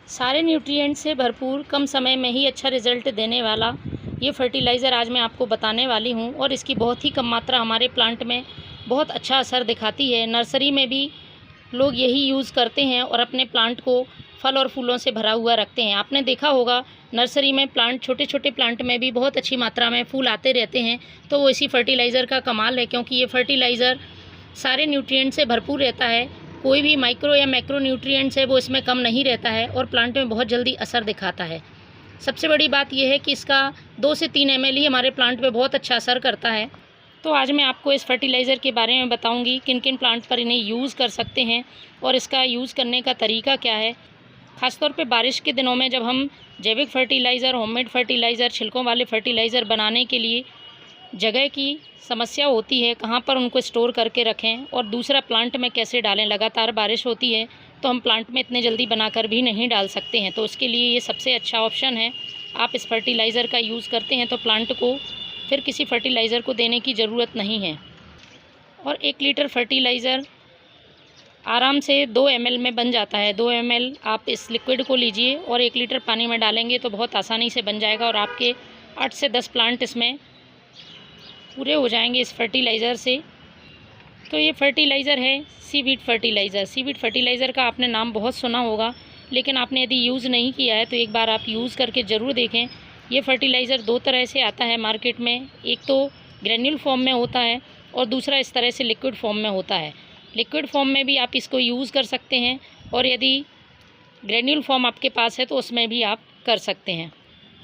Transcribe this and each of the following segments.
सारे न्यूट्रिएंट से भरपूर, कम समय में ही अच्छा रिज़ल्ट देने वाला ये फर्टिलाइज़र आज मैं आपको बताने वाली हूँ और इसकी बहुत ही कम मात्रा हमारे प्लांट में बहुत अच्छा असर दिखाती है। नर्सरी में भी लोग यही यूज़ करते हैं और अपने प्लांट को फल और फूलों से भरा हुआ रखते हैं। आपने देखा होगा नर्सरी में प्लांट, छोटे छोटे प्लांट में भी बहुत अच्छी मात्रा में फूल आते रहते हैं, तो वो इसी फर्टिलाइज़र का कमाल है, क्योंकि ये फर्टिलाइज़र सारे न्यूट्रिएंट से भरपूर रहता है। कोई भी माइक्रो या मैक्रो न्यूट्रिएंट्स है वो इसमें कम नहीं रहता है और प्लांट में बहुत जल्दी असर दिखाता है। सबसे बड़ी बात यह है कि इसका 2 से 3 ml ही हमारे प्लांट पे बहुत अच्छा असर करता है। तो आज मैं आपको इस फर्टिलाइज़र के बारे में बताऊंगी किन किन प्लांट पर इन्हें यूज़ कर सकते हैं और इसका यूज़ करने का तरीका क्या है। ख़ासतौर पे बारिश के दिनों में जब हम जैविक फर्टिलाइज़र, होममेड फर्टिलाइज़र, छिलकों वाले फर्टिलाइज़र बनाने के लिए जगह की समस्या होती है, कहाँ पर उनको स्टोर करके रखें और दूसरा प्लांट में कैसे डालें। लगातार बारिश होती है तो हम प्लांट में इतने जल्दी बनाकर भी नहीं डाल सकते हैं, तो उसके लिए ये सबसे अच्छा ऑप्शन है। आप इस फर्टिलाइज़र का यूज़ करते हैं तो प्लांट को फिर किसी फर्टिलाइज़र को देने की ज़रूरत नहीं है और 1 लीटर फर्टिलाइज़र आराम से 2 ml में बन जाता है। 2 ml आप इस लिक्विड को लीजिए और 1 लीटर पानी में डालेंगे तो बहुत आसानी से बन जाएगा और आपके 8 से 10 प्लांट इसमें पूरे हो जाएंगे इस फर्टिलाइज़र से। तो ये फर्टिलाइज़र है सीवीड फर्टिलाइज़र। सीवीड फर्टिलाइज़र का आपने नाम बहुत सुना होगा, लेकिन आपने यदि यूज़ नहीं किया है तो एक बार आप यूज़ करके ज़रूर देखें। ये फर्टिलाइज़र 2 तरह से आता है मार्केट में, एक तो ग्रेन्यूल फॉर्म में होता है और दूसरा इस तरह से लिक्विड फॉर्म में होता है। लिक्विड फॉर्म में भी आप इसको यूज़ कर सकते हैं और यदि ग्रेन्यूल फॉर्म आपके पास है तो उसमें भी आप कर सकते हैं।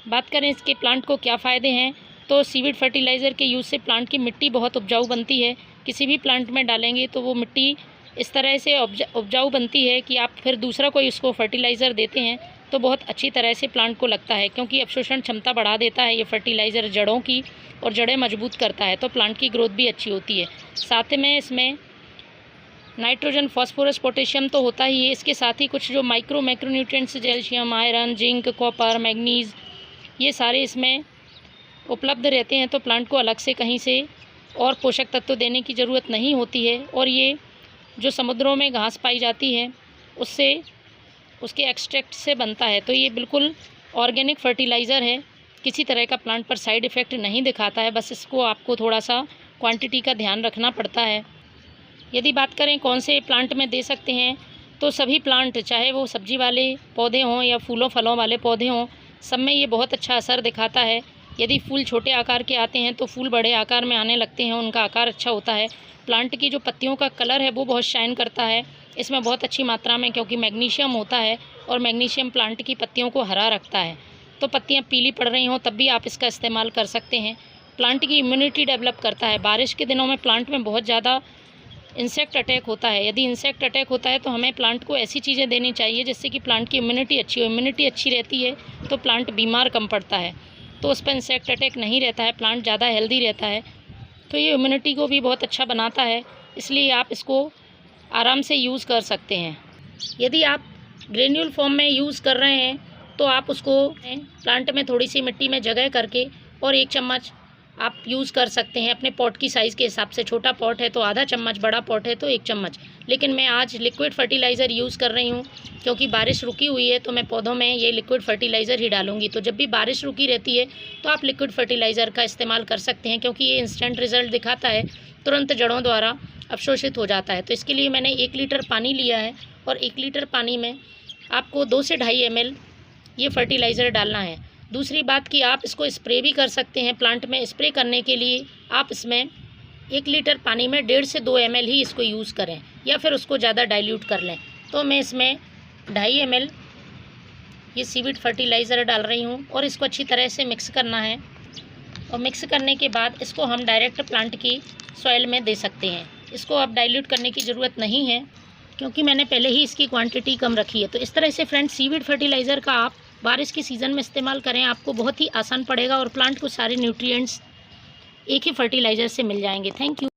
बात करें इसके प्लांट को क्या फ़ायदे हैं, तो सीवीड फर्टिलाइज़र के यूज़ से प्लांट की मिट्टी बहुत उपजाऊ बनती है। किसी भी प्लांट में डालेंगे तो वो मिट्टी इस तरह से उपजाऊ बनती है कि आप फिर दूसरा कोई उसको फर्टिलाइज़र देते हैं तो बहुत अच्छी तरह से प्लांट को लगता है, क्योंकि अवशोषण क्षमता बढ़ा देता है ये फर्टिलाइज़र जड़ों की और जड़ें मजबूत करता है, तो प्लांट की ग्रोथ भी अच्छी होती है। साथ में इसमें नाइट्रोजन, फॉस्फोरस, पोटेशियम तो होता ही है, इसके साथ ही कुछ जो micro nutrients calcium, iron, zinc, copper, manganese, ये सारे इसमें उपलब्ध रहते हैं, तो प्लांट को अलग से कहीं से और पोषक तत्व देने की ज़रूरत नहीं होती है। और ये जो समुद्रों में घास पाई जाती है उससे, उसके एक्सट्रैक्ट से बनता है, तो ये बिल्कुल ऑर्गेनिक फर्टिलाइज़र है। किसी तरह का प्लांट पर साइड इफ़ेक्ट नहीं दिखाता है, बस इसको आपको थोड़ा सा क्वांटिटी का ध्यान रखना पड़ता है। यदि बात करें कौन से प्लांट में दे सकते हैं, तो सभी प्लांट, चाहे वो सब्जी वाले पौधे हों या फूलों फलों वाले पौधे हों, सब में ये बहुत अच्छा असर दिखाता है। यदि फूल छोटे आकार के आते हैं तो फूल बड़े आकार में आने लगते हैं, उनका आकार अच्छा होता है। प्लांट की जो पत्तियों का कलर है वो बहुत शाइन करता है इसमें बहुत अच्छी मात्रा में, क्योंकि मैग्नीशियम होता है और मैग्नीशियम प्लांट की पत्तियों को हरा रखता है। तो पत्तियां पीली पड़ रही हों तब भी आप इसका इस्तेमाल कर सकते हैं। प्लांट की इम्यूनिटी डेवलप करता है। बारिश के दिनों में प्लांट में बहुत ज़्यादा इंसेक्ट अटैक होता है। यदि इंसेक्ट अटैक होता है तो हमें प्लांट को ऐसी चीज़ें देनी चाहिए जिससे कि प्लांट की इम्यूनिटी अच्छी हो। इम्यूनिटी अच्छी रहती है तो प्लांट बीमार कम पड़ता है, तो उस पर इंसेक्ट अटैक नहीं रहता है, प्लांट ज़्यादा हेल्दी रहता है। तो ये इम्यूनिटी को भी बहुत अच्छा बनाता है, इसलिए आप इसको आराम से यूज़ कर सकते हैं। यदि आप ग्रेन्यूल फॉर्म में यूज़ कर रहे हैं तो आप उसको प्लांट में थोड़ी सी मिट्टी में जगह करके और 1 चम्मच आप यूज़ कर सकते हैं अपने पॉट की साइज़ के हिसाब से। छोटा पॉट है तो आधा चम्मच, बड़ा पॉट है तो 1 चम्मच। लेकिन मैं आज लिक्विड फर्टिलाइज़र यूज़ कर रही हूँ क्योंकि बारिश रुकी हुई है, तो मैं पौधों में ये लिक्विड फर्टिलाइज़र ही डालूंगी। तो जब भी बारिश रुकी रहती है तो आप लिक्विड फर्टिलाइज़र का इस्तेमाल कर सकते हैं, क्योंकि ये इंस्टेंट रिज़ल्ट दिखाता है, तुरंत जड़ों द्वारा अवशोषित हो जाता है। तो इसके लिए मैंने 1 लीटर पानी लिया है और 1 लीटर पानी में आपको 2 से 2.5 ml ये फर्टिलाइज़र डालना है। दूसरी बात कि आप इसको स्प्रे भी कर सकते हैं। प्लांट में स्प्रे करने के लिए आप इसमें 1 लीटर पानी में 1.5 से 2 ml ही इसको यूज़ करें या फिर उसको ज़्यादा डाइल्यूट कर लें। तो मैं इसमें 2.5 ml ये सीवीड फर्टिलाइज़र डाल रही हूँ और इसको अच्छी तरह से मिक्स करना है। और मिक्स करने के बाद इसको हम डायरेक्ट प्लांट की सॉइल में दे सकते हैं। इसको अब डाइल्यूट करने की ज़रूरत नहीं है, क्योंकि मैंने पहले ही इसकी क्वांटिटी कम रखी है। तो इस तरह से फ्रेंड्स, सीवीड फर्टिलाइज़र का आप बारिश के सीज़न में इस्तेमाल करें, आपको बहुत ही आसान पड़ेगा और प्लांट को सारे न्यूट्रिएंट्स एक ही फर्टिलाइज़र से मिल जाएंगे। Thank you.